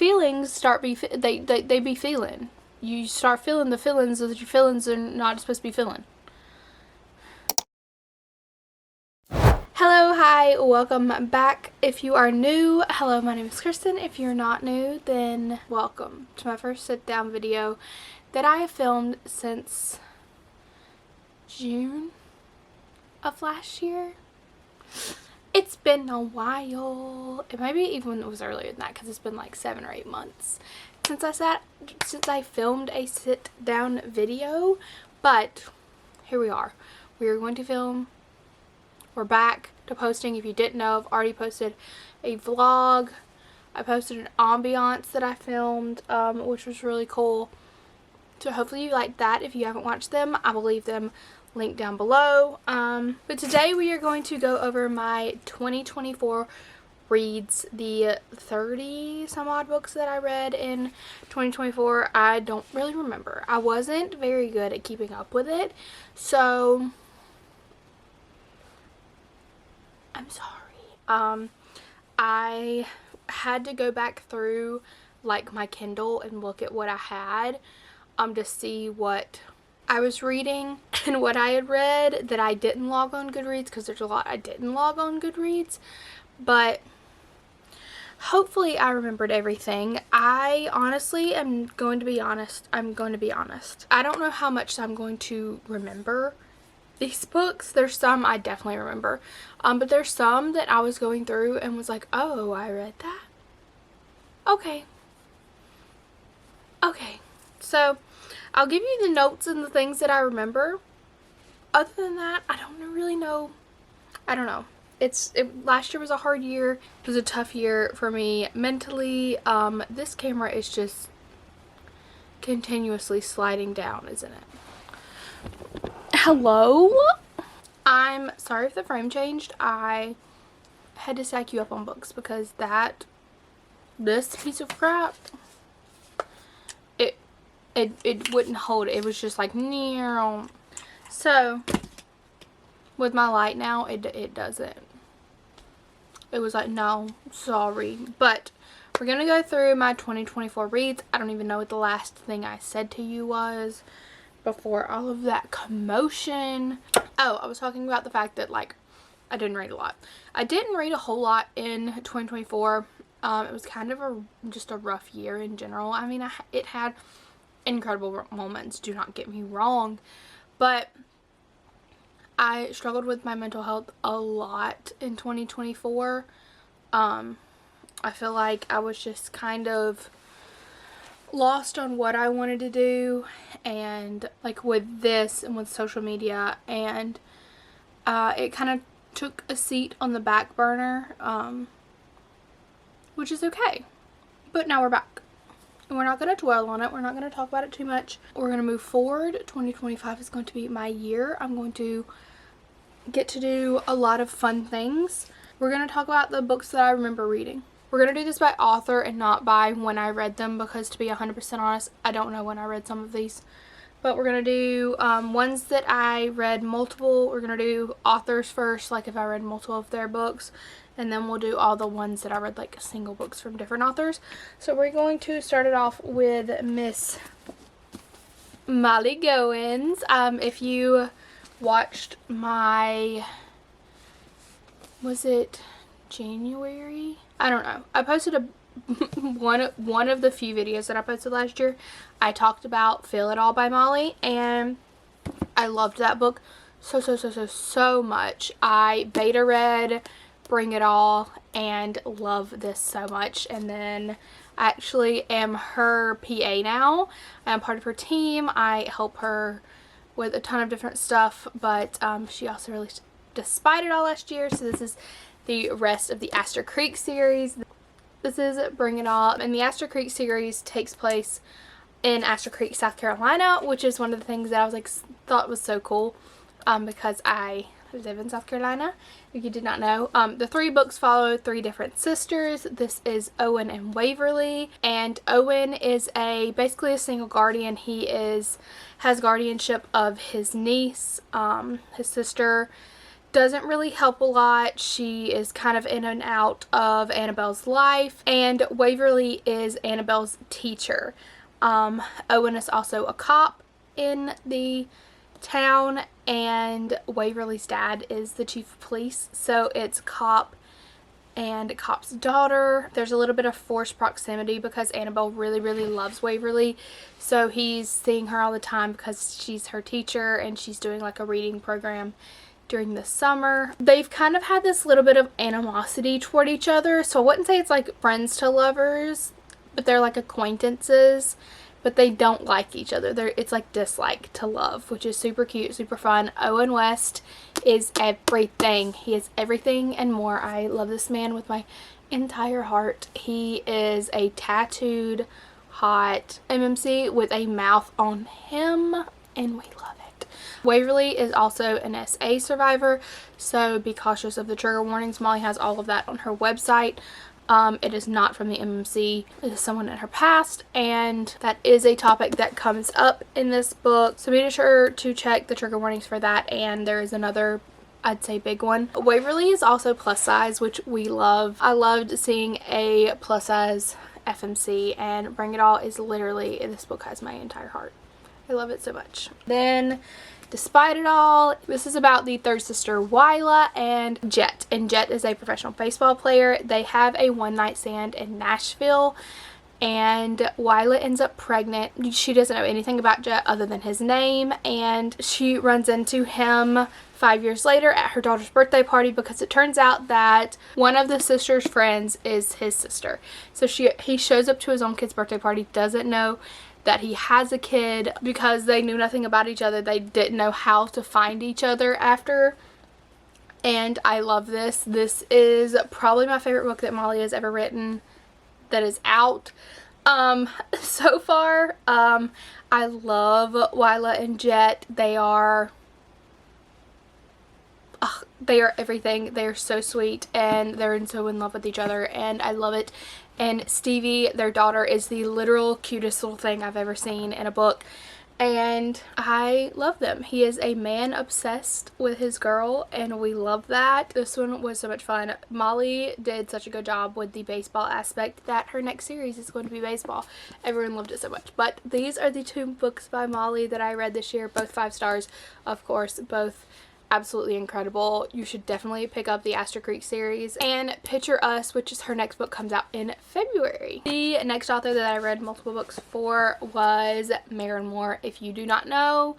feelings they be feeling. You start feeling the feelings that your feelings are not supposed to be feeling. Hello, hi, welcome back. If you are new, hello, my name is Kristen. If you're not new, then welcome to my first sit down video that I have filmed since June of last year. It's been a while. It maybe even it was earlier than that because it's been like 7 or 8 months since I filmed a sit down video. But here we are. We are going to film. We're back to posting. If you didn't know, I've already posted a vlog. I posted an ambiance that I filmed, which was really cool. So hopefully you like that. If you haven't watched them, I will leave them linked down below. But today we are going to go over my 2024 reads, the 30 some odd books that I read in 2024. I don't really remember. I wasn't very good at keeping up with it, so I'm sorry. I had to go back through like my Kindle and look at what I had to see what I was reading and what I had read that I didn't log on Goodreads, because there's a lot I didn't log on Goodreads, but hopefully I remembered everything. I honestly am going to be honest. I don't know how much I'm going to remember these books. There's some I definitely remember, but there's some that I was going through and was like, oh, I read that. Okay, so I'll give you the notes and the things that I remember. Other than that, I don't really know. I don't know. Last year was a hard year. It was a tough year for me mentally. This camera is just continuously sliding down, isn't it? Hello? I'm sorry if the frame changed. I had to stack you up on books because this piece of crap, it wouldn't hold it. It was just like, near. So with my light now, it doesn't. It was like, no, sorry. But we're gonna go through my 2024 reads. I don't even know what the last thing I said to you was before all of that commotion. Oh, I was talking about the fact that like I didn't read a lot. I didn't read a whole lot in 2024. It was kind of just a rough year in general. I mean, it had incredible moments, do not get me wrong, but I struggled with my mental health a lot in 2024. I feel like I was just kind of lost on what I wanted to do, and like with this and with social media, and it kind of took a seat on the back burner, which is okay. But now we're back. And we're not going to dwell on it. We're not going to talk about it too much. We're going to move forward. 2025 is going to be my year. I'm going to get to do a lot of fun things. We're going to talk about the books that I remember reading. We're going to do this by author and not by when I read them, because to be 100% honest, I don't know when I read some of these. But we're going to do ones that I read multiple. We're going to do authors first, like if I read multiple of their books. And then we'll do all the ones that I read, like single books from different authors. So we're going to start it off with Miss Molly Goins. If you watched my, was it January? I don't know. I posted one of the few videos that I posted last year. I talked about Feel It All by Molly, and I loved that book so much. I beta read Bring It All and love this so much, and then I actually am her PA now. I'm part of her team. I help her with a ton of different stuff, but she also released Despite It All last year, so this is the rest of the Aster Creek series. This is Bring It All, and the Aster Creek series takes place in Aster Creek, South Carolina, which is one of the things that I was like thought was so cool, because I live in South Carolina, if you did not know. The 3 books follow 3 different sisters. This is Owen and Waverly, and Owen is basically a single guardian. He has guardianship of his niece. His sister doesn't really help a lot. She is kind of in and out of Annabelle's life, and Waverly is Annabelle's teacher. Owen is also a cop in the town, and Waverly's dad is the chief of police, so it's cop and cop's daughter. There's a little bit of forced proximity because Annabelle really, really loves Waverly, so he's seeing her all the time because she's her teacher and she's doing like a reading program during the summer. They've kind of had this little bit of animosity toward each other, so I wouldn't say it's like friends to lovers, but they're like acquaintances, but they don't like each other. It's like dislike to love, which is super cute, super fun. Owen West is everything. He is everything and more. I love this man with my entire heart. He is a tattooed, hot MMC with a mouth on him, and we love it. Waverly is also an SA survivor, so be cautious of the trigger warnings. Molly has all of that on her website. It is not from the MMC. It is someone in her past, and that is a topic that comes up in this book, so be sure to check the trigger warnings for that. And there is another, I'd say, big one. Waverly is also plus size, which we love. I loved seeing a plus size FMC, and Bring It All is literally, this book has my entire heart. I love it so much. Then Despite It All, this is about the third sister Wyla and Jet. And Jet is a professional baseball player. They have a one-night stand in Nashville, and Wyla ends up pregnant. She doesn't know anything about Jet other than his name, and she runs into him 5 years later at her daughter's birthday party because it turns out that one of the sister's friends is his sister. So he shows up to his own kid's birthday party, doesn't know that he has a kid because they knew nothing about each other. They didn't know how to find each other after. And I love this. This is probably my favorite book that Molly has ever written that is out so far. I love Wyla and Jet. They are everything. They are so sweet, and they're so in love with each other, and I love it. And Stevie, their daughter, is the literal cutest little thing I've ever seen in a book, and I love them. He is a man obsessed with his girl, and we love that. This one was so much fun. Molly did such a good job with the baseball aspect that her next series is going to be baseball. Everyone loved it so much. But these are the two books by Molly that I read this year, both 5 stars, of course, both absolutely incredible. You should definitely pick up the Astor Creek series. And Picture Us, which is her next book, comes out in February. The next author that I read multiple books for was Maren Moore. If you do not know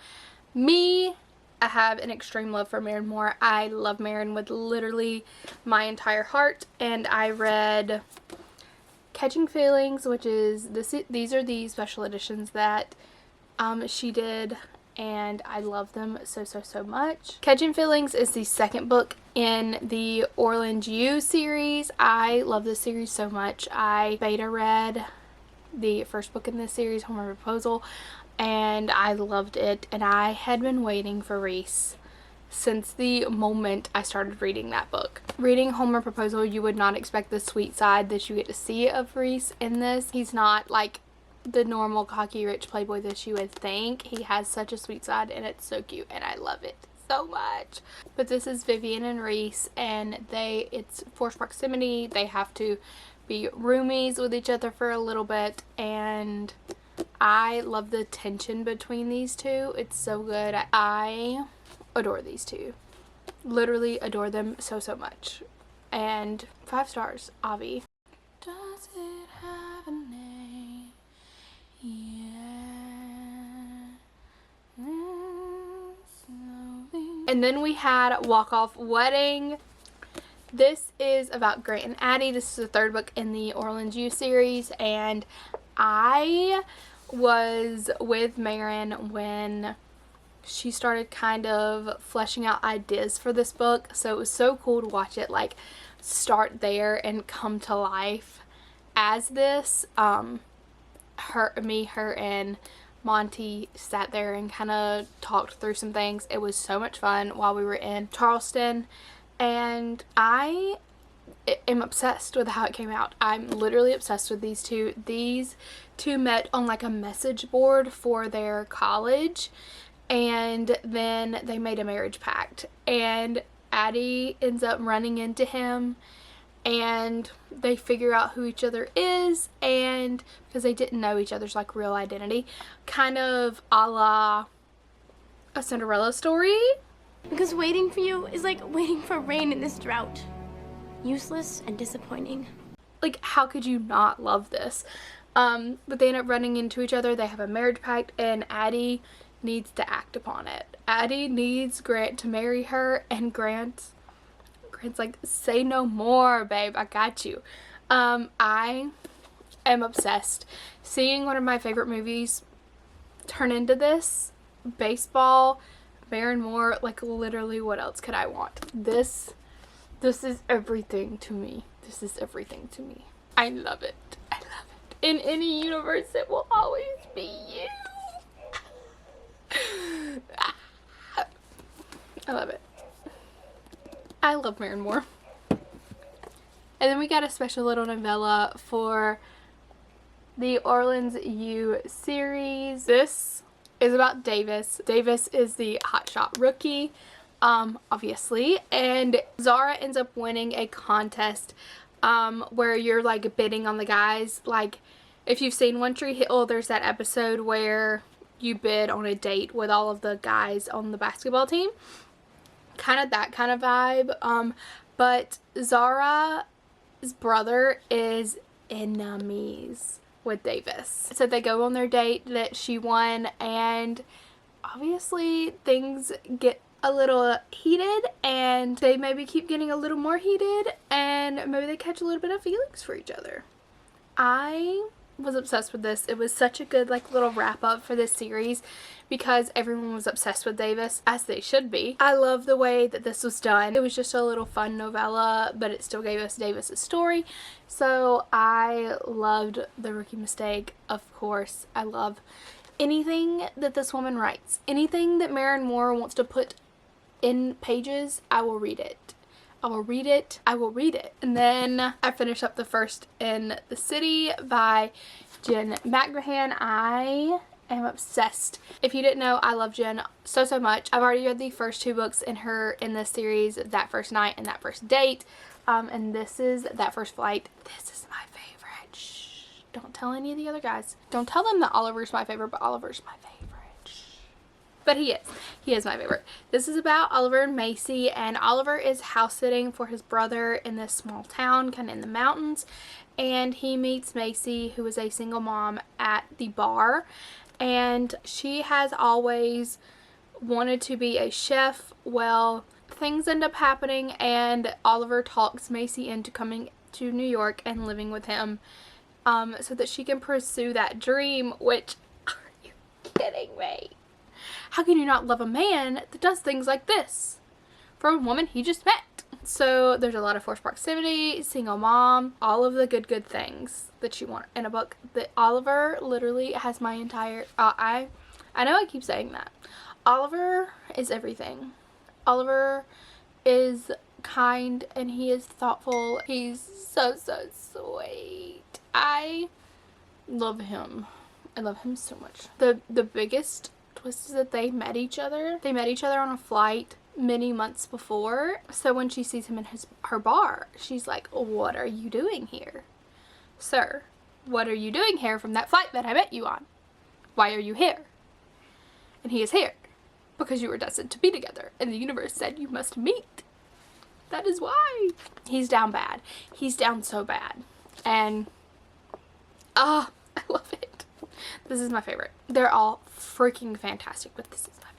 me, I have an extreme love for Maren Moore. I love Maren with literally my entire heart, and I read Catching Feelings, which is these are the special editions that she did, and I love them so much. Catching Feelings is the second book in the Orland U series. I love this series so much. I beta read the first book in this series, Home Run Proposal, and I loved it, and I had been waiting for Reese since the moment I started reading that book. Reading Home Run Proposal, you would not expect the sweet side that you get to see of Reese in this. He's not like the normal cocky rich playboy that you would think. He has such a sweet side, and it's so cute, and I love it so much. But this is Vivian and Reese, and it's forced proximity. They have to be roomies with each other for a little bit, and I love the tension between these two. It's so good. I adore these two. Literally adore them so much. And 5 stars, Avi. Does it have a name? And then we had Walk Off Wedding. This is about Grant and Addie. This is the third book in the Orland U series, and I was with Maren when she started kind of fleshing out ideas for this book, so it was so cool to watch it like start there and come to life as this. Her and Monty sat there and kind of talked through some things. It was so much fun while we were in Charleston, and I am obsessed with how it came out. I'm literally obsessed with these two. These two met on like a message board for their college, and then they made a marriage pact, and Addie ends up running into him and they figure out who each other is, and because they didn't know each other's like real identity, kind of a la a Cinderella story. Because waiting for you is like waiting for rain in this drought. Useless and disappointing. Like, how could you not love this? But they end up running into each other. They have a marriage pact, and Addie needs to act upon it. Addie needs Grant to marry her, and Grant's like, say no more, babe, I got you. I am obsessed. Seeing one of my favorite movies turn into this, baseball, Baron Moore, like literally what else could I want? This is everything to me. This is everything to me. I love it. I love it. In any universe, it will always be you. I love it. I love Baron Moore. And then we got a special little novella for the Orleans U series. This is about Davis. Davis is the hotshot rookie, obviously, and Zara ends up winning a contest where you're like bidding on the guys. Like, if you've seen One Tree Hill, there's that episode where you bid on a date with all of the guys on the basketball team. Kind of that kind of vibe. But Zara's brother is enemies with Davis. So they go on their date that she won, and obviously things get a little heated, and they maybe keep getting a little more heated, and maybe they catch a little bit of feelings for each other. I was obsessed with this. It was such a good like little wrap up for this series because everyone was obsessed with Davis, as they should be. I love the way that this was done. It was just a little fun novella, but it still gave us Davis's story. So I loved The Rookie Mistake, of course. I love anything that this woman writes. Anything that Maren Moore wants to put in pages, I will read it. I will read it. I will read it. And then I finished up The First in the City by Jen McGrahan. I am obsessed. If you didn't know, I love Jen so much. I've already read the first two books in this series, That First Night and That First Date. And this is That First Flight. This is my favorite. Shh. Don't tell any of the other guys. Don't tell them that Oliver's my favorite, but Oliver's my favorite. But he is. He is my favorite. This is about Oliver and Macy, and Oliver is house sitting for his brother in this small town, kind of in the mountains, and he meets Macy, who is a single mom, at the bar, and she has always wanted to be a chef. Well, things end up happening, and Oliver talks Macy into coming to New York and living with him, so that she can pursue that dream, which, are you kidding me? How can you not love a man that does things like this for a woman he just met? So there's a lot of forced proximity, single mom, all of the good things that you want in a book. That Oliver literally has my entire, I know I keep saying that. Oliver is everything. Oliver is kind and he is thoughtful. He's so sweet. I love him. I love him so much. The biggest twist is that they met each other. They met each other on a flight many months before. So when she sees him in her bar, she's like, what are you doing here? Sir, what are you doing here from that flight that I met you on? Why are you here? And he is here because you were destined to be together, and the universe said you must meet. That is why. He's down bad. He's down so bad. And I love it. This is my favorite. They're all freaking fantastic, but this is my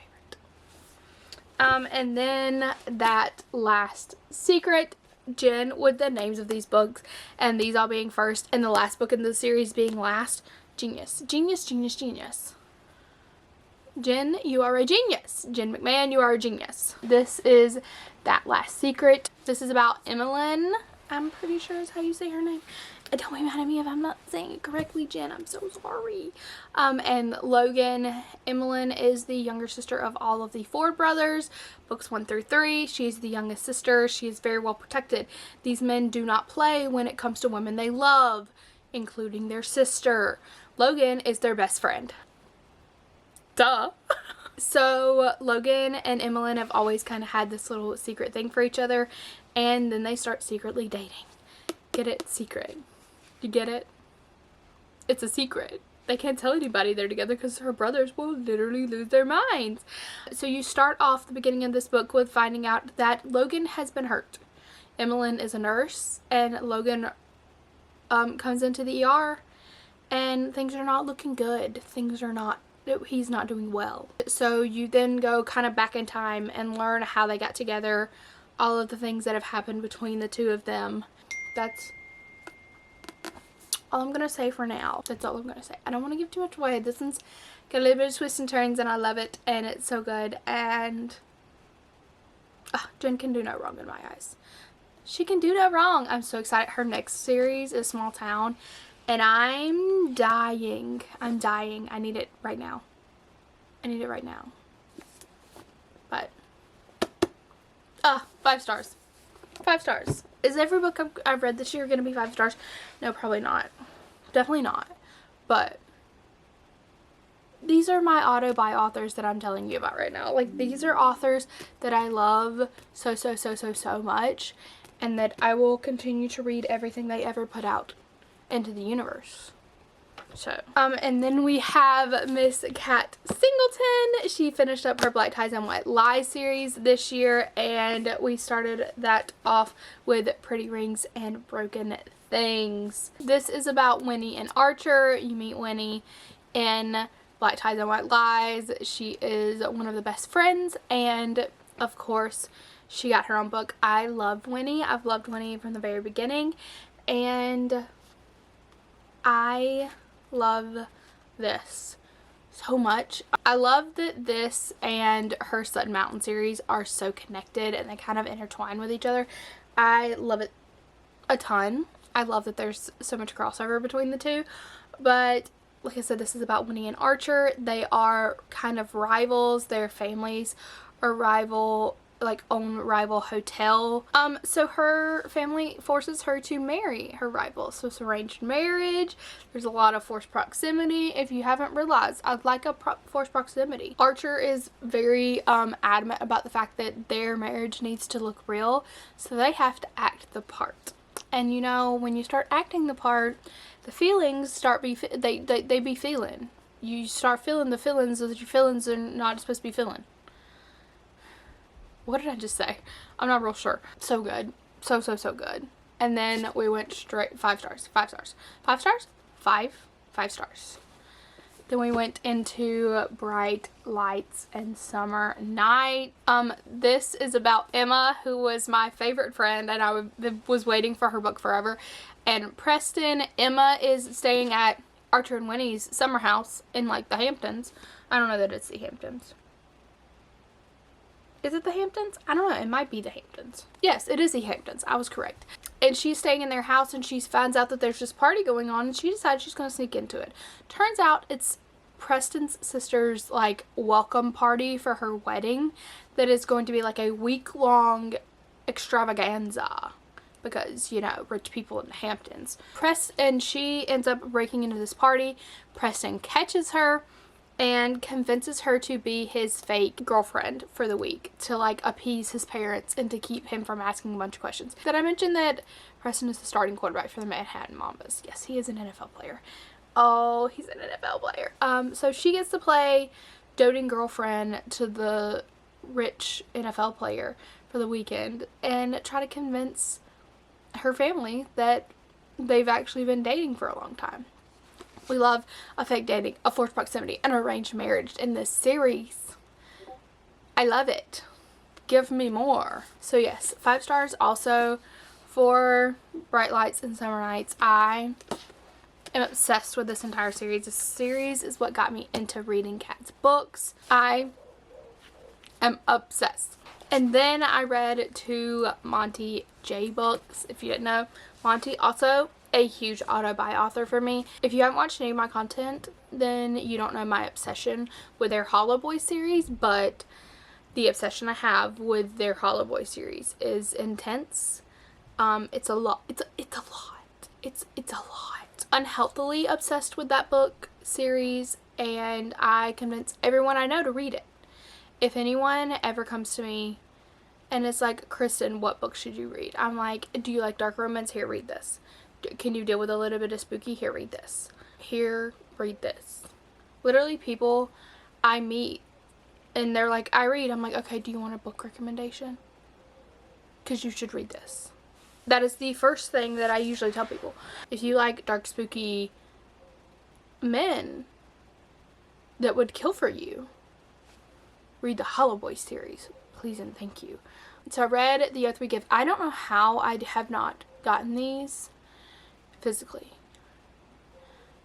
favorite. And then That Last Secret, Jen with the names of these books, and these all being first, and the last book in the series being last. Genius. Genius, genius, genius. Jen, you are a genius. Jen McMahon, you are a genius. This is That Last Secret. This is about Emmeline, I'm pretty sure is how you say her name. Don't be mad at me if I'm not saying it correctly, Jen. I'm so sorry. And Logan. Emmeline is the younger sister of all of the Ford brothers. Books 1 through 3. She's the youngest sister. She is very well protected. These men do not play when it comes to women they love, including their sister. Logan is their best friend. Duh. So Logan and Emmeline have always kind of had this little secret thing for each other, and then they start secretly dating. Get it? Secret. You get it? It's a secret. They can't tell anybody they're together because her brothers will literally lose their minds. So you start off the beginning of this book with finding out that Logan has been hurt. Emmeline is a nurse, and Logan comes into the ER, and things are not looking good. He's not doing well. So you then go kind of back in time and learn how they got together, all of the things that have happened between the two of them. That's all I'm gonna say for now. That's all I'm gonna say. I don't want to give too much away. This one's got a little bit of twists and turns, and I love it, and it's so good. And Jen can do no wrong in my eyes. She can do no wrong. I'm so excited. Her next series is Small Town, and I'm dying. I'm dying. I need it right now. I need it right now. But 5 stars. 5 stars. Is every book I've read this year going to be 5 stars? No, probably not. Definitely not. But these are my auto-buy authors that I'm telling you about right now. Like, these are authors that I love so much, and that I will continue to read everything they ever put out into the universe. So, and then we have Miss Kat Singleton. She finished up her Black Ties and White Lies series this year, and we started that off with Pretty Rings and Broken Things. This is about Winnie and Archer. You meet Winnie in Black Ties and White Lies. She is one of the best friends, and of course she got her own book. I loved Winnie. I've loved Winnie from the very beginning, and I love this so much. I love that this and her Sudden Mountain series are so connected and they kind of intertwine with each other. I love it a ton. I love that there's so much crossover between the two. But like I said, this is about Winnie and Archer. They are kind of rivals. Their families are own rival hotel. So her family forces her to marry her rival. So it's arranged marriage. There's a lot of forced proximity. If you haven't realized, I'd like a forced proximity. Archer is very adamant about the fact that their marriage needs to look real, so they have to act the part. And you know, when you start acting the part, the feelings start be feeling. You start feeling the feelings that your feelings are not supposed to be feeling. What did I just say? I'm not real sure. So good. So good. And then we went straight 5 stars. 5 stars. 5 stars? 5 stars. Then we went into Bright Lights and Summer Night. This is about Emma, who was my favorite friend, and I was waiting for her book forever. And Preston. Emma is staying at Archer and Winnie's summer house in like the Hamptons. I don't know that it's the Hamptons. Is it the Hamptons? I don't know. It might be the Hamptons. Yes, it is the Hamptons. I was correct. And she's staying in their house, and she finds out that there's this party going on, and she decides she's going to sneak into it. Turns out it's Preston's sister's like welcome party for her wedding that is going to be like a week-long extravaganza because, you know, rich people in the Hamptons. And she ends up breaking into this party. Preston catches her and convinces her to be his fake girlfriend for the week to like appease his parents and to keep him from asking a bunch of questions. Did I mention that Preston is the starting quarterback for the Manhattan Mambas? Yes, he is an NFL player. Oh, he's an NFL player. So she gets to play doting girlfriend to the rich NFL player for the weekend and try to convince her family that they've actually been dating for a long time. We love a fake dating, a forced proximity, an arranged marriage in this series. I love it. Give me more. So yes, 5 stars also for Bright Lights and Summer Nights. I am obsessed with this entire series. This series is what got me into reading Kat's books. I am obsessed. And then I read 2 Monty J books. If you didn't know, Monty also a huge auto-buy author for me. If you haven't watched any of my content, then you don't know my obsession with their Hollow Boy series, but the obsession I have with their Hollow Boy series is intense. It's a lot. It's a lot. Unhealthily obsessed with that book series, and I convince everyone I know to read it. if anyone ever comes to me and it's like, Kristen, what book should you read? I'm like, do you like dark romance? Here, read this. Can you deal with a little bit of spooky? Here, read this. Here, read this. Literally, people I meet and they're like, I read. I'm like, okay, do you want a book recommendation? Because you should read this. That is the first thing that I usually tell people. If you like dark, spooky men that would kill for you, read the Hollow Boy series. Please and thank you. So I read The Oath We Give. I don't know how I have not gotten these physically.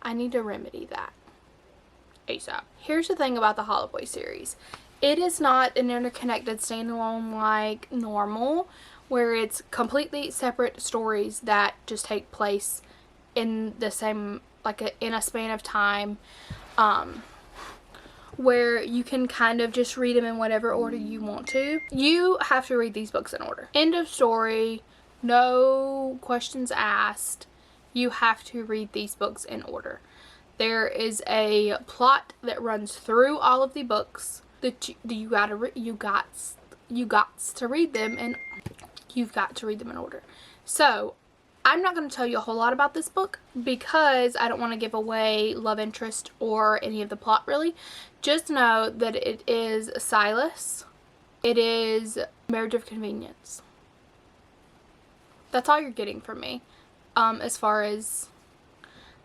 I need to remedy that ASAP. Here's the thing about the Hollow Boy series. It is not an interconnected standalone like normal, where it's completely separate stories that just take place in the same, like in a span of time, where you can kind of just read them in whatever order you want to. You have to read these books in order. End of story. No questions asked. You have to read these books in order. There is a plot that runs through all of the books that you got to read them, and you've got to read them in order. So I'm not going to tell you a whole lot about this book because I don't want to give away love interest or any of the plot really. Just know that it is Silas. It is Marriage of Convenience. That's all you're getting from me. As far as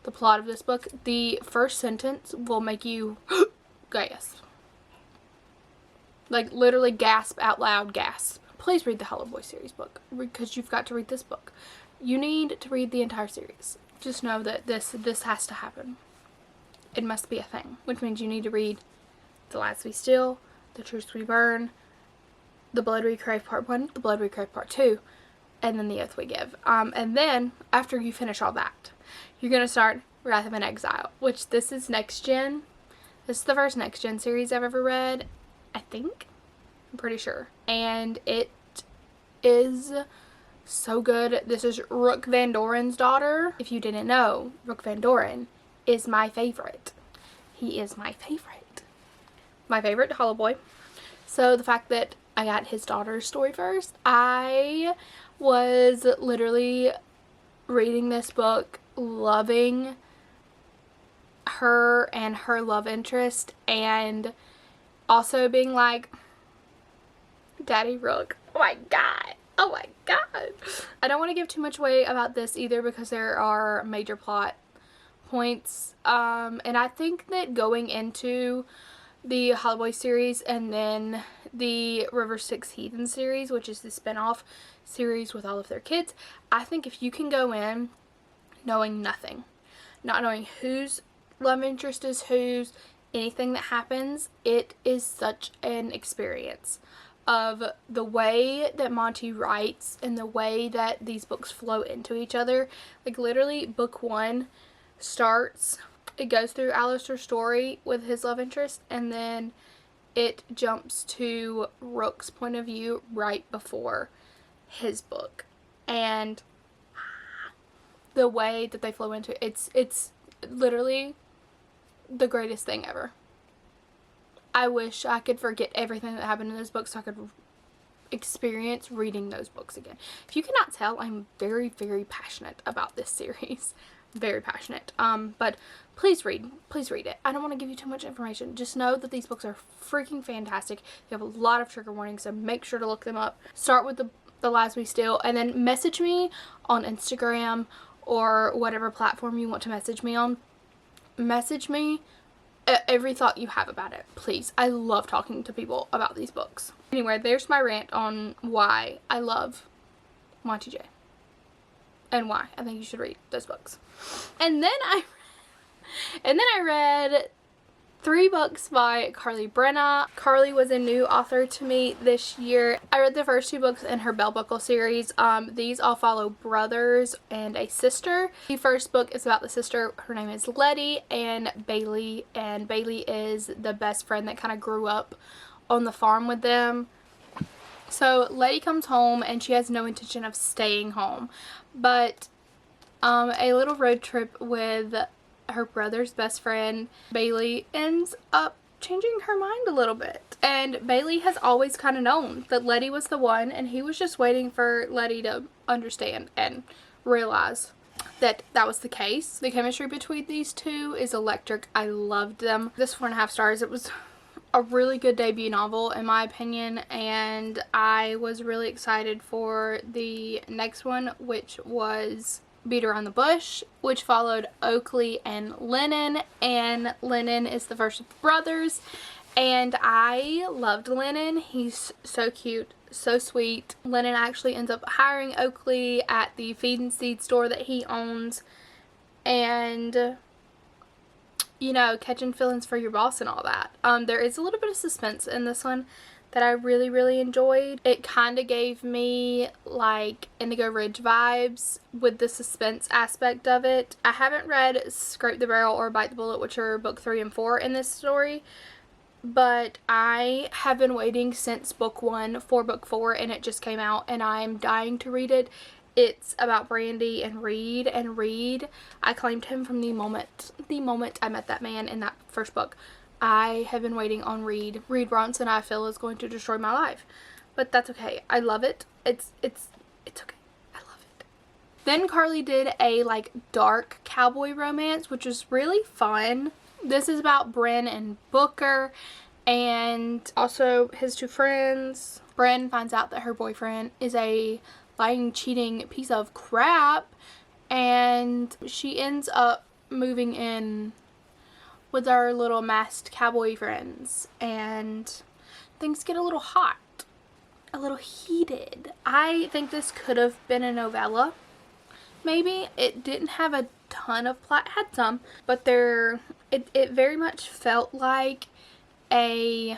the plot of this book, the first sentence will make you gasp. Like literally gasp out loud, gasp. Please read the Hollow Boy series book because you've got to read this book. You need to read the entire series. Just know that this has to happen. It must be a thing, which means you need to read The Lies We Steal, The Truths We Burn, The Blood We Crave Part 1, The Blood We Crave Part 2, and then The Oath We Give. And then, after you finish all that, you're going to start Wrath of an Exile, which this is next gen. This is the first next gen series I've ever read, I think. I'm pretty sure. And it is so good. This is Rook Van Doren's daughter. If you didn't know, Rook Van Doren is my favorite. He is my favorite. My favorite Hollow Boy. So the fact that I got his daughter's story first, I was literally reading this book, loving her and her love interest, and also being like, Daddy Rook, oh my god. Oh my god. I don't want to give too much away about this either because there are major plot points. And I think that going into the Hollow Boy series and then the River Styx Heathen series, which is the spin-off series with all of their kids, I think if you can go in knowing nothing, not knowing whose love interest is whose, anything that happens, it is such an experience of the way that Monty writes and the way that these books flow into each other. Like literally book 1 starts, it goes through Alistair's story with his love interest, and then it jumps to Rook's point of view right before his book. And the way that they flow into it, it's literally the greatest thing ever. I wish I could forget everything that happened in those books so I could experience reading those books again. If you cannot tell, I'm very, very passionate about this series. Very passionate. But please read it. I don't want to give you too much information. Just know that these books are freaking fantastic. They have a lot of trigger warnings, so make sure to look them up. Start with the Lies We Steal, and then message me on Instagram or whatever platform you want to message me on. Message me every thought you have about it, please. I love talking to people about these books. Anyway, there's my rant on why I love Monty J. And why I think you should read those books. And then I read 3 books by Carly Brenna. Carly was a new author to me this year. I read the first 2 books in her Bell Buckle series. These all follow brothers and a sister. The first book is about the sister. Her name is Letty and Bailey is the best friend that kind of grew up on the farm with them. So Letty comes home and she has no intention of staying home, but a little road trip with her brother's best friend Bailey ends up changing her mind a little bit. And Bailey has always kind of known that Letty was the one, and he was just waiting for Letty to understand and realize that that was the case. The chemistry between these two is electric. I loved them. This 4.5 stars. It was a really good debut novel in my opinion, and I was really excited for the next one, which was Beat Around the Bush, which followed Oakley and Lennon, and Lennon is the first of the brothers, and I loved Lennon. He's so cute, so sweet. Lennon actually ends up hiring Oakley at the feed and seed store that he owns, and you know, catching feelings for your boss and all that. There is a little bit of suspense in this one that I really enjoyed. It kind of gave me like Indigo Ridge vibes with the suspense aspect of it. I haven't read Scrape the Barrel or Bite the Bullet, which are book 3 and 4 in this story, but I have been waiting since book 1 for book 4, and it just came out, and I'm dying to read it. It's about Brandy and Reed, I claimed him from the moment I met that man in that first book. I have been waiting on Reed. Reed Bronson, I feel, is going to destroy my life, but that's okay. I love it. It's okay. I love it. Then Carly did a like dark cowboy romance, which was really fun. This is about Bryn and Booker, and also his two friends. Bryn finds out that her boyfriend is a lying, cheating piece of crap, and she ends up moving in with our little masked cowboy friends, and things get a little hot, a little heated. I think this could have been a novella. Maybe it didn't have a ton of plot, it had some, but it very much felt like a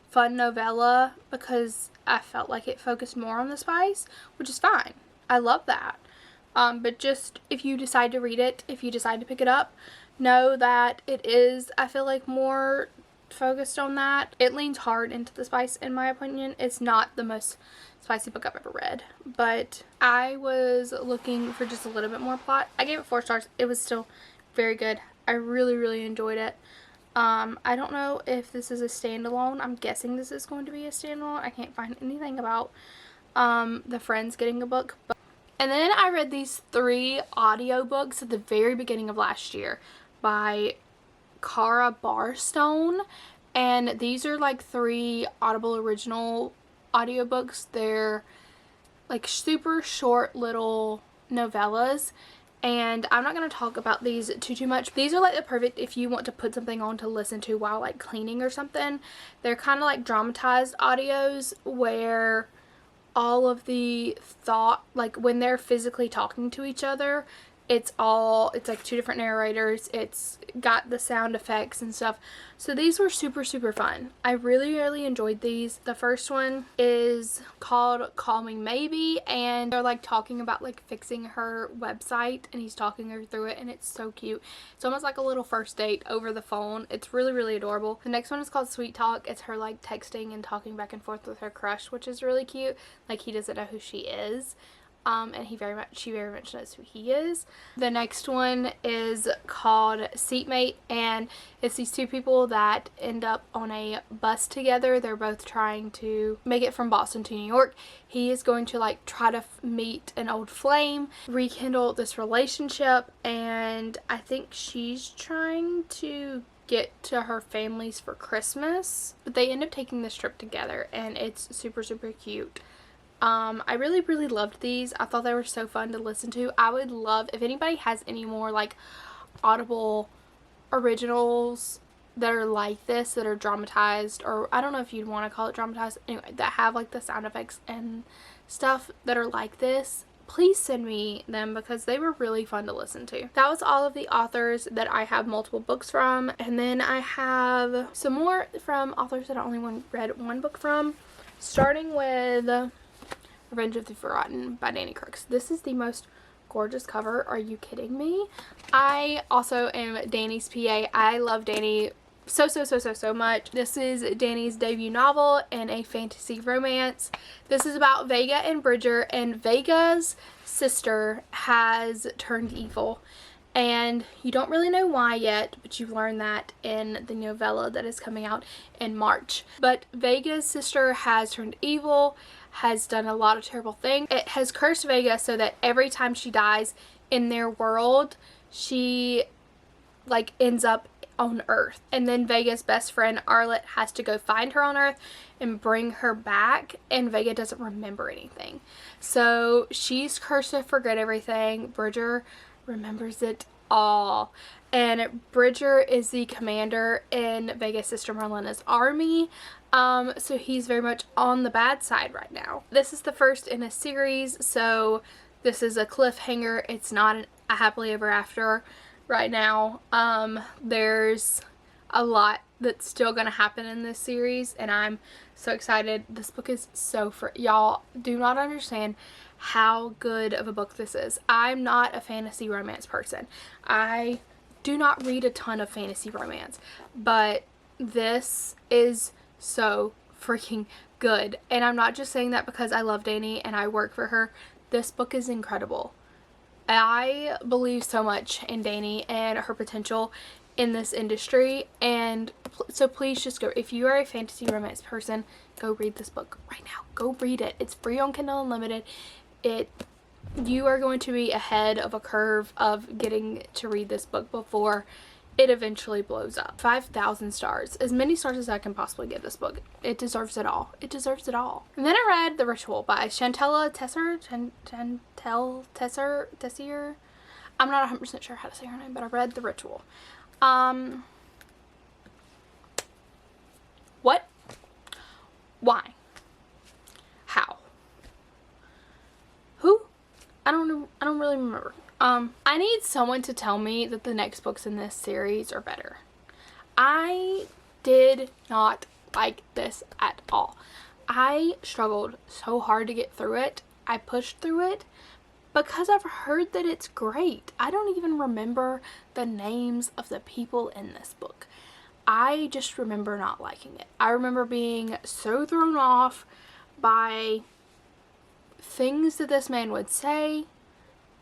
fun novella because I felt like it focused more on the spice, which is fine. I love that. But just if you decide to read it, if you decide to pick it up, know that it is, I feel like, more focused on that. It leans hard into the spice in my opinion. It's not the most spicy book I've ever read, but I was looking for just a little bit more plot. I gave it 4 stars. It was still very good. I really enjoyed it. I don't know if this is a standalone. I'm guessing this is going to be a standalone. I can't find anything about the friends getting a book. And then I read these 3 audiobooks at the very beginning of last year by Cara Barstone, and these are like 3 Audible original audiobooks. They're like super short little novellas, and I'm not going to talk about these too much. These are like the perfect if you want to put something on to listen to while like cleaning or something. They're kind of like dramatized audios where all of the thought, like when they're physically talking to each other, it's like 2 different narrators. It's got the sound effects and stuff. So these were super fun. I really enjoyed these. The first one is called Call Me Maybe, and they're like talking about like fixing her website, and he's talking her through it, and it's so cute. It's almost like a little first date over the phone. It's really adorable. The next one is called Sweet Talk. It's her like texting and talking back and forth with her crush, which is really cute. Like he doesn't know who she is. And she very much knows who he is. The next one is called Seatmate, and it's these 2 people that end up on a bus together. They're both trying to make it from Boston to New York. He is going to like try to meet an old flame, rekindle this relationship, and I think she's trying to get to her families for Christmas, but they end up taking this trip together, and it's super cute. I really loved these. I thought they were so fun to listen to. I would love if anybody has any more like Audible originals that are like this, that are dramatized, or I don't know if you'd want to call it dramatized, anyway, that have like the sound effects and stuff that are like this. Please send me them because they were really fun to listen to. That was all of the authors that I have multiple books from, and then I have some more from authors that I only read 1 book from, starting with Revenge of the Forgotten by Danny Crooks. This is the most gorgeous cover. Are you kidding me? I also am Danny's PA. I love Danny so much. This is Danny's debut novel and a fantasy romance. This is about Vega and Bridger, and Vega's sister has turned evil, And you don't really know why yet, but you learn that in the novella that is coming out in March. But Vega's sister has turned evil, has done a lot of terrible things. It has cursed Vega so that every time she dies in their world, she like ends up on Earth. And then Vega's best friend Arlette has to go find her on Earth and bring her back, and Vega doesn't remember anything. So she's cursed to forget everything. Bridger remembers it all, and Bridger is the commander in Vega's sister Marlena's army, so he's very much on the bad side right now. This is the first in a series, so this is a cliffhanger. It's not a happily ever after right now. There's a lot that's still gonna happen in this series, and I'm so excited. This book is so y'all do not understand how good of a book this is. I'm not a fantasy romance person. I do not read a ton of fantasy romance, but this is so freaking good. And I'm not just saying that because I love Dani and I work for her. This book is incredible. I believe so much in Dani and her potential in this industry, and so please just go, if you are a fantasy romance person, go read this book right now. Go read it. It's free on Kindle Unlimited. You are going to be ahead of a curve of getting to read this book before it eventually blows up. 5,000 stars. As many stars as I can possibly give this book. It deserves it all. It deserves it all. And then I read The Ritual by Chantella Tessier. I'm not 100% sure how to say her name, but I read The Ritual. What? Why? How? Who? I don't know. I don't really remember. I need someone to tell me that the next books in this series are better. I did not like this at all. I struggled so hard to get through it. I pushed through it because I've heard that it's great. I don't even remember the names of the people in this book. I just remember not liking it. I remember being so thrown off by things that this man would say.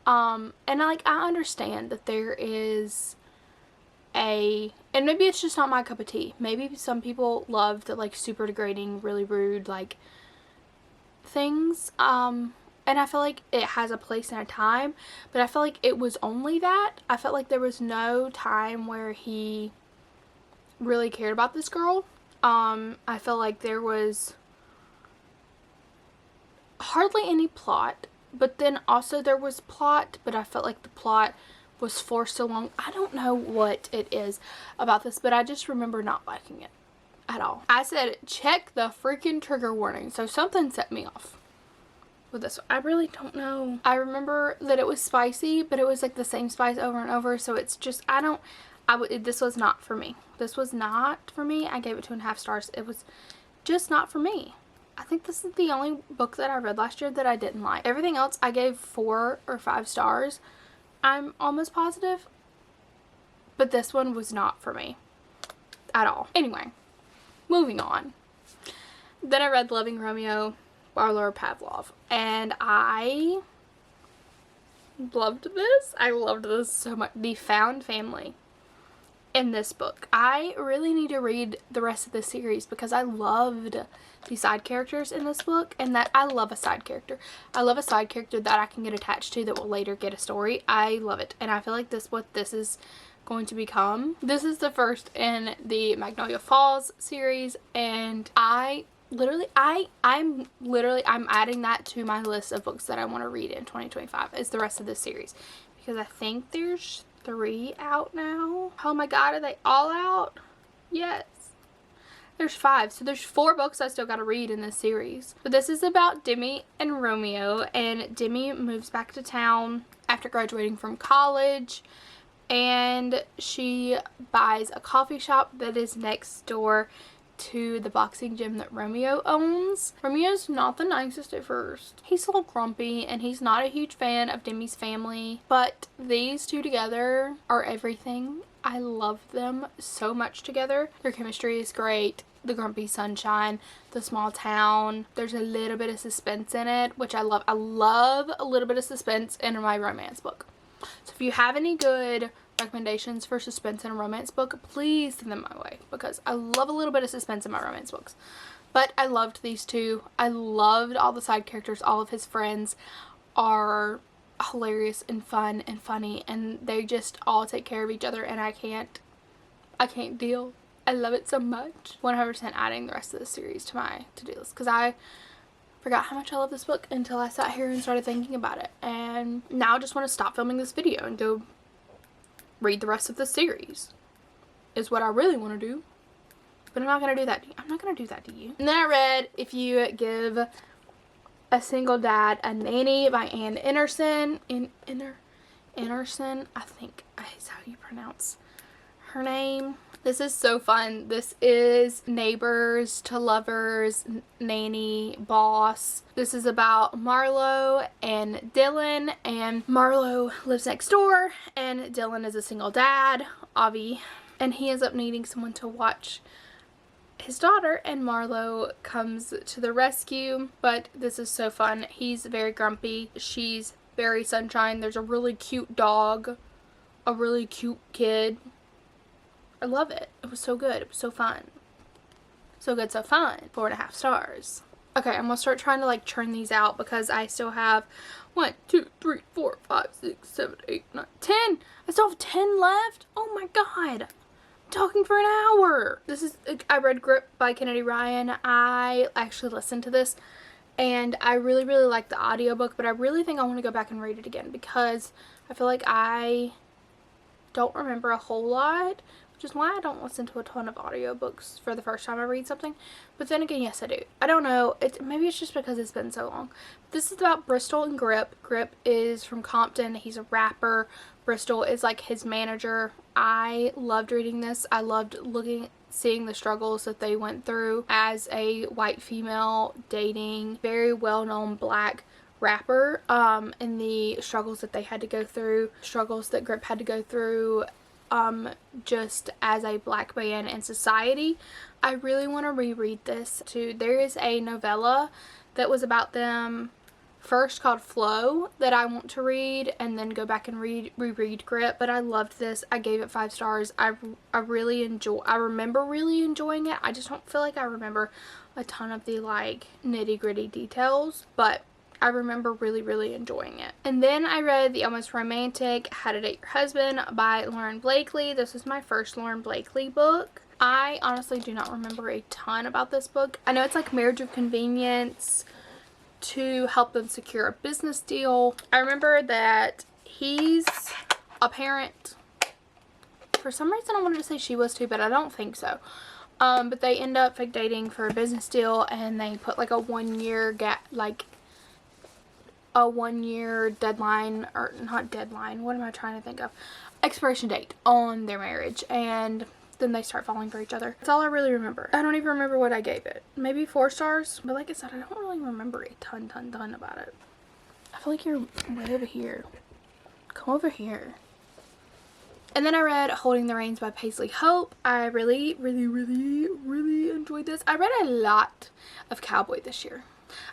And I understand that there is and maybe it's just not my cup of tea. Maybe some people love the like super degrading, really rude like things. And I feel like it has a place and a time, but I feel like it was only that. I felt like there was no time where he really cared about this girl. I feel like there was hardly any plot, but then also there was plot, but I felt like the plot was forced along. I don't know what it is about this, but I just remember not liking it at all. I said check the freaking trigger warning, so something set me off with this one. I really don't know. I remember that it was spicy, but it was like the same spice over and over, so it's just this was not for me. This was not for me. I gave it 2.5 stars. It was just not for me. I think this is the only book that I read last year that I didn't like. Everything else I gave 4 or 5 stars. I'm almost positive. But this one was not for me at all. Anyway, moving on. Then I read Loving Romeo by Laura Pavlov, and I loved this. I loved this so much. The found family in this book. I really need to read the rest of this series because I loved the side characters in this book, and that I love a side character. I love a side character that I can get attached to that will later get a story. I love it, and I feel like what this is going to become. This is the first in the Magnolia Falls series, and I'm adding that to my list of books that I want to read in 2025 is the rest of this series, because I think there's 3 out now. Oh my god, are they all out? Yes. There's 5, so there's 4 books I still gotta read in this series. But this is about Demi and Romeo, and Demi moves back to town after graduating from college, and she buys a coffee shop that is next door to the boxing gym that Romeo owns. Romeo's not the nicest at first. He's a little grumpy, and he's not a huge fan of Demi's family, but these two together are everything. I love them so much together. Their chemistry is great. The grumpy sunshine, the small town. There's a little bit of suspense in it, which I love. I love a little bit of suspense in my romance book. So if you have any good recommendations for suspense and a romance book, please send them my way, because I love a little bit of suspense in my romance books. But I loved these two. I loved all the side characters. All of his friends are hilarious and fun and funny, and they just all take care of each other, and I can't deal. I love it so much. 100% adding the rest of the series to my to-do list, because I forgot how much I love this book until I sat here and started thinking about it, and now I just want to stop filming this video and go read the rest of the series is what I really want to do. But I'm not going to do that to you. I'm not going to do that to you. And then I read If You Give a Single Dad a Nanny by Anne Anderson. Anderson, I think is how you pronounce her name. This is so fun. This is Neighbors to Lovers, Nanny, Boss. This is about Marlo and Dylan, and Marlo lives next door, and Dylan is a single dad, Avi, and he ends up needing someone to watch his daughter, and Marlo comes to the rescue. But this is so fun. He's very grumpy. She's very sunshine. There's a really cute dog, a really cute kid. I love it. It was so good. It was so fun. So good, so fun. 4.5 stars. Okay, I'm gonna start trying to like churn these out, because I still have 1, 2, 3, 4, 5, 6, 7, 8, 9, 10. I still have 10 left. Oh my god. I'm talking for an hour. This is, I read Grip by Kennedy Ryan. I actually listened to this, and I really like the audiobook, but I really think I want to go back and read it again, because I feel like I don't remember a whole lot, which is why I don't listen to a ton of audiobooks for the first time I read something. But then again, yes I do. I don't know. Maybe it's just because it's been so long. This is about Bristol and Grip. Grip is from Compton. He's a rapper. Bristol is like his manager. I loved reading this. I loved seeing the struggles that they went through as a white female dating very well-known black rapper, and the struggles that they had to go through, struggles that Grip had to go through just as a black man in society. I really want to reread this too. There is a novella that was about them first called Flow that I want to read, and then go back and reread Grip. But I loved this. I gave it 5 stars. I remember really enjoying it. I just don't feel like I remember a ton of the like nitty-gritty details, but I remember really enjoying it. And then I read The Almost Romantic, How to Date Your Husband by Lauren Blakely. This is my first Lauren Blakely book. I honestly do not remember a ton about this book. I know it's like marriage of convenience to help them secure a business deal. I remember that he's a parent. For some reason I wanted to say she was too, but I don't think so. But they end up fake dating for a business deal, and they put like a 1-year gap, like a 1-year deadline, or not deadline, what am I trying to think of, expiration date on their marriage, and then they start falling for each other. That's all I really remember. I don't even remember what I gave it. Maybe 4 stars, but like I said, I don't really remember a ton about it. I feel like you're way over here. Come over here. And then I read Holding the Reins by Paisley Hope. I really enjoyed this. I read a lot of cowboy this year.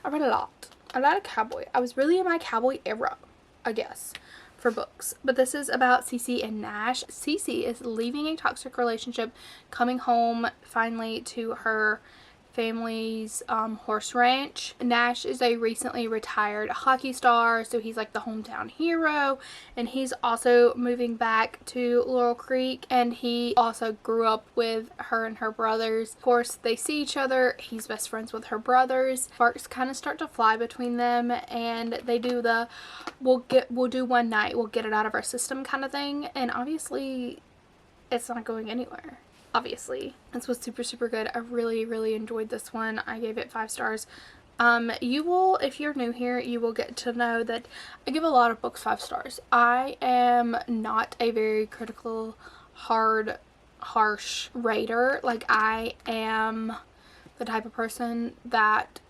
I read a lot of cowboy. I was really in my cowboy era, I guess, for books. But this is about Cece and Nash. Cece is leaving a toxic relationship, coming home finally to her family's horse ranch. Nash is a recently retired hockey star, so he's like the hometown hero, and he's also moving back to Laurel Creek, and he also grew up with her and her brothers. Of course, they see each other. He's best friends with her brothers. Sparks kind of start to fly between them, and they do the we'll do one night, we'll get it out of our system kind of thing, and obviously it's not going anywhere. Obviously. This was super good. I really enjoyed this one. I gave it 5 stars. You will, if you're new here, you will get to know that I give a lot of books 5 stars. I am not a very critical, harsh rater. Like, I am the type of person that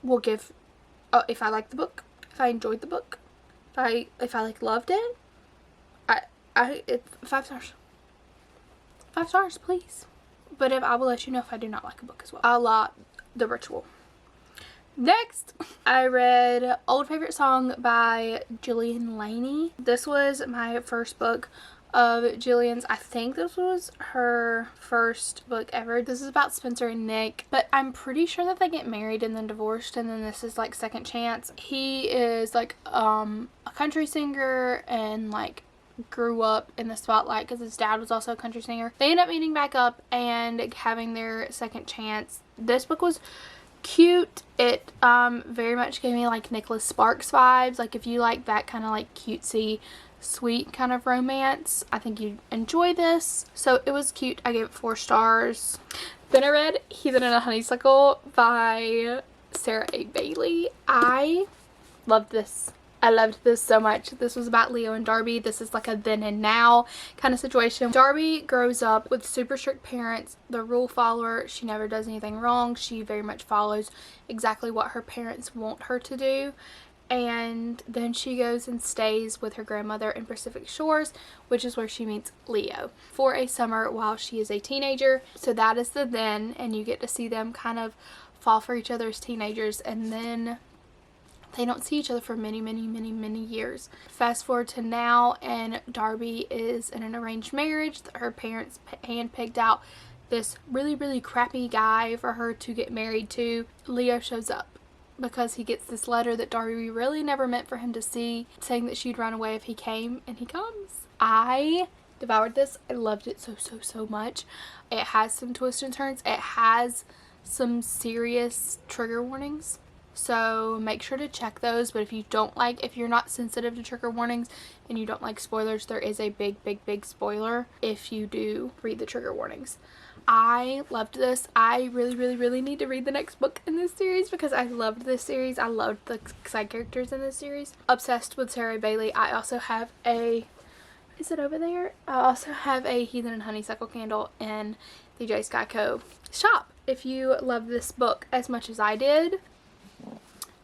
will give, if I like the book, if I enjoyed the book, if I like loved it, it's 5 stars. 5 stars, please. But I will let you know if I do not like a book as well. A lot, The Ritual. Next, I read Old Favorite Song by Jillian Laney. This was my first book of Jillian's. I think this was her first book ever. This is about Spencer and Nick, but I'm pretty sure that they get married and then divorced, and then this is like second chance. He is like a country singer and like grew up in the spotlight because his dad was also a country singer. They end up meeting back up and having their second chance. This book was cute. It very much gave me like Nicholas Sparks vibes. Like if you like that kind of like cutesy sweet kind of romance, I think you'd enjoy this. So it was cute. I gave it 4 stars. Then I read Heathen and a Honeysuckle by Sarah A. Bailey. I loved this. I loved this so much. This was about Leo and Darby. This is like a then and now kind of situation. Darby grows up with super strict parents, the rule follower. She never does anything wrong. She very much follows exactly what her parents want her to do. And then she goes and stays with her grandmother in Pacific Shores, which is where she meets Leo for a summer while she is a teenager. So that is the then, and you get to see them kind of fall for each other as teenagers, and then they don't see each other for many years. Fast forward to now, and Darby is in an arranged marriage. Her parents handpicked out this really crappy guy for her to get married to. Leo shows up because he gets this letter that Darby really never meant for him to see, saying that she'd run away if he came, and he comes. I devoured this. I loved it so much. It has some twists and turns. It has some serious trigger warnings, so make sure to check those. But if you're not sensitive to trigger warnings and you don't like spoilers, there is a big spoiler if you do read the trigger warnings. I loved this. I really need to read the next book in this series because I loved this series. I loved the side characters in this series. Obsessed with Sarah Bailey. I also have a, is it over there? I also have a Heathen and Honeysuckle candle in the J. Skyco shop if you love this book as much as I did.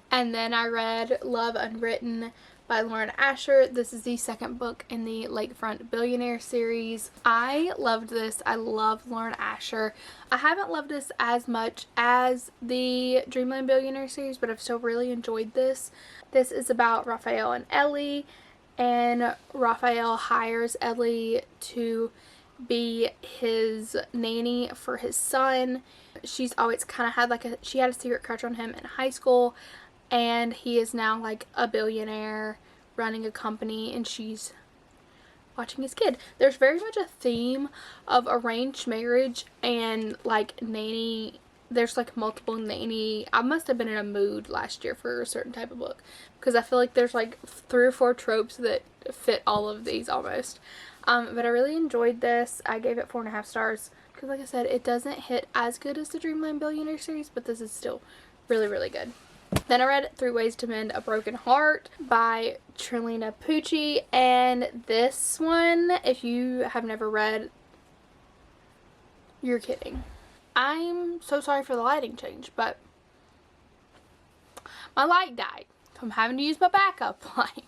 And then I read Love Unwritten by Lauren Asher. This is the second book in the Lakefront Billionaire series. I loved this. I love Lauren Asher. I haven't loved this as much as the Dreamland Billionaire series, but I've still really enjoyed this. This is about Raphael and Ellie, and Raphael hires Ellie to be his nanny for his son. She's always kind of had she had a secret crush on him in high school, and he is now like a billionaire running a company, and she's watching his kid. There's very much a theme of arranged marriage and like nanny. There's like multiple nanny. I must have been in a mood last year for a certain type of book because I feel like there's like 3 or 4 tropes that fit all of these almost. But I really enjoyed this. I gave it 4.5 stars because, like I said, it doesn't hit as good as the Dreamland Billionaire series, but this is still really good. Then I read 3 Ways to Mend a Broken Heart by Trilina Pucci, and this one, if you have never read, you're kidding. I'm so sorry for the lighting change, but my light died, so I'm having to use my backup light.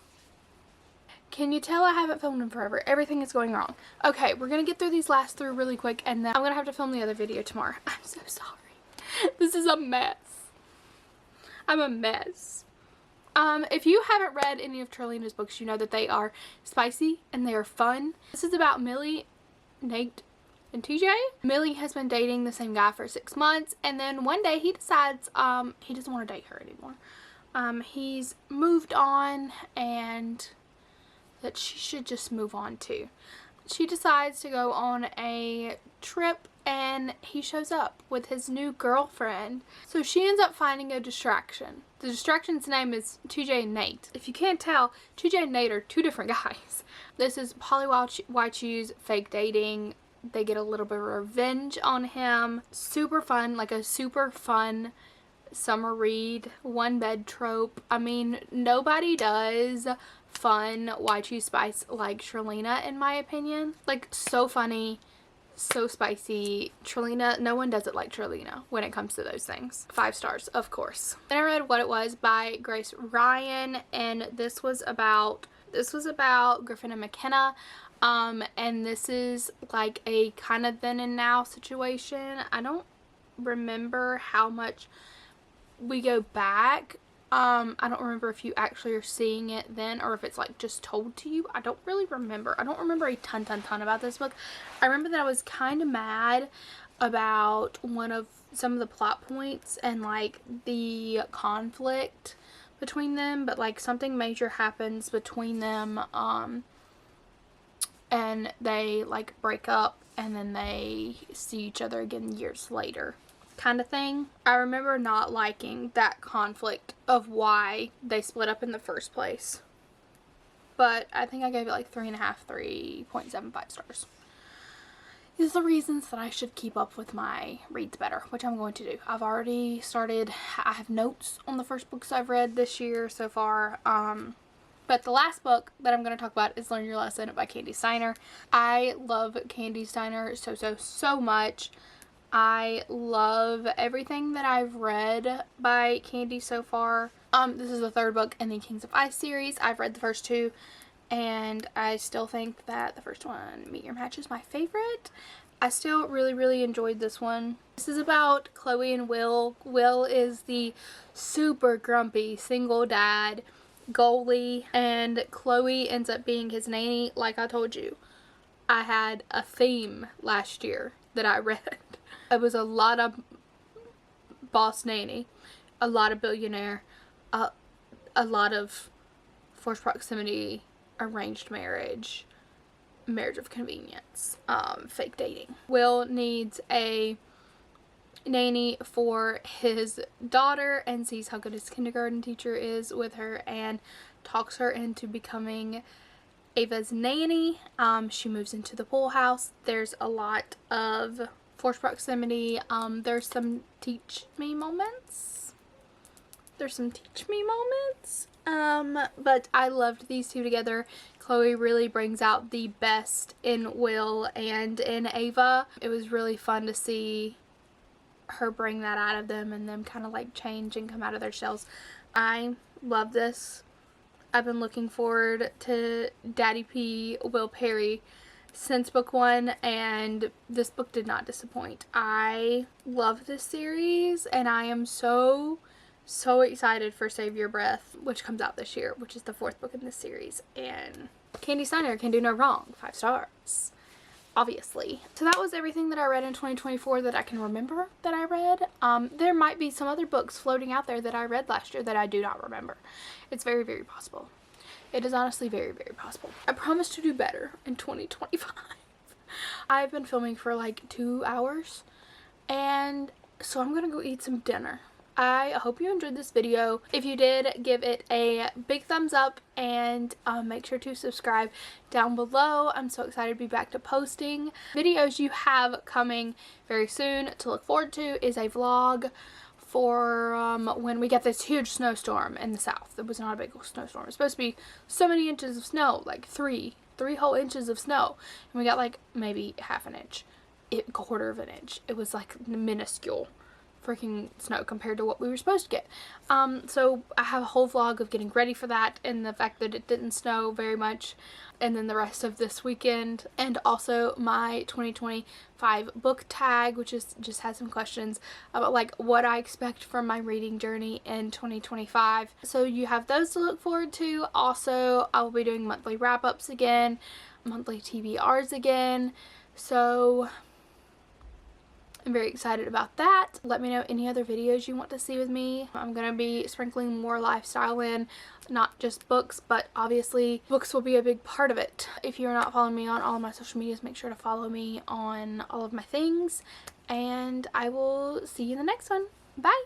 Can you tell I haven't filmed in forever? Everything is going wrong. Okay, we're gonna get through these last 3 really quick, and then I'm gonna have to film the other video tomorrow. I'm so sorry. This is a mess. I'm a mess. If you haven't read any of Trilina's books, you know that they are spicy and they are fun. This is about Millie, Nate, and TJ. Millie has been dating the same guy for 6 months, and then one day he decides he doesn't want to date her anymore. He's moved on, and that she should just move on too. She decides to go on a trip, and he shows up with his new girlfriend. So she ends up finding a distraction. The distraction's name is TJ and Nate. If you can't tell, TJ and Nate are 2 different guys. This is Polly Waichu's fake dating. They get a little bit of revenge on him. Super fun, like a super fun summer read. 1 bed trope. I mean, nobody does fun Waichu spice like Trilina, in my opinion. Like, so funny, so spicy. Trilina, no one does it like Trilina when it comes to those things. 5 stars, of course. Then I read What It Was by Grace Ryan, and this was about Griffin and McKenna. And this is like a kind of then and now situation. I don't remember how much we go back, I don't remember if you actually are seeing it then or if it's like just told to you. I don't really remember. I don't remember a ton about this book. I remember that I was kind of mad about some of the plot points and like the conflict between them, but like something major happens between them, and they like break up and then they see each other again years later, kind of thing. I remember not liking that conflict of why they split up in the first place, but I think I gave it like 3.75 stars. These are the reasons that I should keep up with my reads better, which I'm going to do. I've already started. I have notes on the first books I've read this year so far. But the last book that I'm going to talk about is Learn Your Lesson by Candy Steiner. I love Candy Steiner so much. I love everything that I've read by Candy so far. This is the third book in the Kings of Ice series. I've read the first two, and I still think that the first one, Meet Your Match, is my favorite. I still really enjoyed this one. This is about Chloe and Will. Will is the super grumpy single dad goalie, and Chloe ends up being his nanny. Like I told you, I had a theme last year that I read. It was a lot of boss nanny, a lot of billionaire, a lot of forced proximity, arranged marriage, marriage of convenience, fake dating. Will needs a nanny for his daughter and sees how good his kindergarten teacher is with her and talks her into becoming Ava's nanny. She moves into the pool house. There's a lot of forced proximity. There's some teach me moments. But I loved these two together. Chloe really brings out the best in Will and in Ava. It was really fun to see her bring that out of them and them kind of like change and come out of their shells. I love this. I've been looking forward to Daddy P, Will Perry since book one, and this book did not disappoint. I love this series, and I am so excited for Save Your Breath, which comes out this year, which is the fourth book in this series. And Candy Steiner can do no wrong. 5 stars. Obviously. So that was everything that I read in 2024 that I can remember that I read. There might be some other books floating out there that I read last year that I do not remember. It's very possible. It is honestly very possible. I promise to do better in 2025. I've been filming for like 2 hours, and so I'm gonna go eat some dinner. I hope you enjoyed this video. If you did, give it a big thumbs up, and make sure to subscribe down below. I'm so excited to be back to posting. Videos you have coming very soon to look forward to is a vlog for when we get this huge snowstorm in the south. It was not a big snowstorm. It's supposed to be so many inches of snow, like three whole inches of snow, and we got like maybe half an inch, quarter of an inch. It was like minuscule freaking snow compared to what we were supposed to get. So I have a whole vlog of getting ready for that and the fact that it didn't snow very much, and then the rest of this weekend, and also my 2025 book tag, which is just has some questions about like what I expect from my reading journey in 2025. So you have those to look forward to. Also, I will be doing monthly wrap-ups again, monthly TBRs again, so I'm very excited about that. Let me know any other videos you want to see with me. I'm going to be sprinkling more lifestyle in, not just books, but obviously books will be a big part of it. If you're not following me on all of my social medias, make sure to follow me on all of my things, and I will see you in the next one. Bye!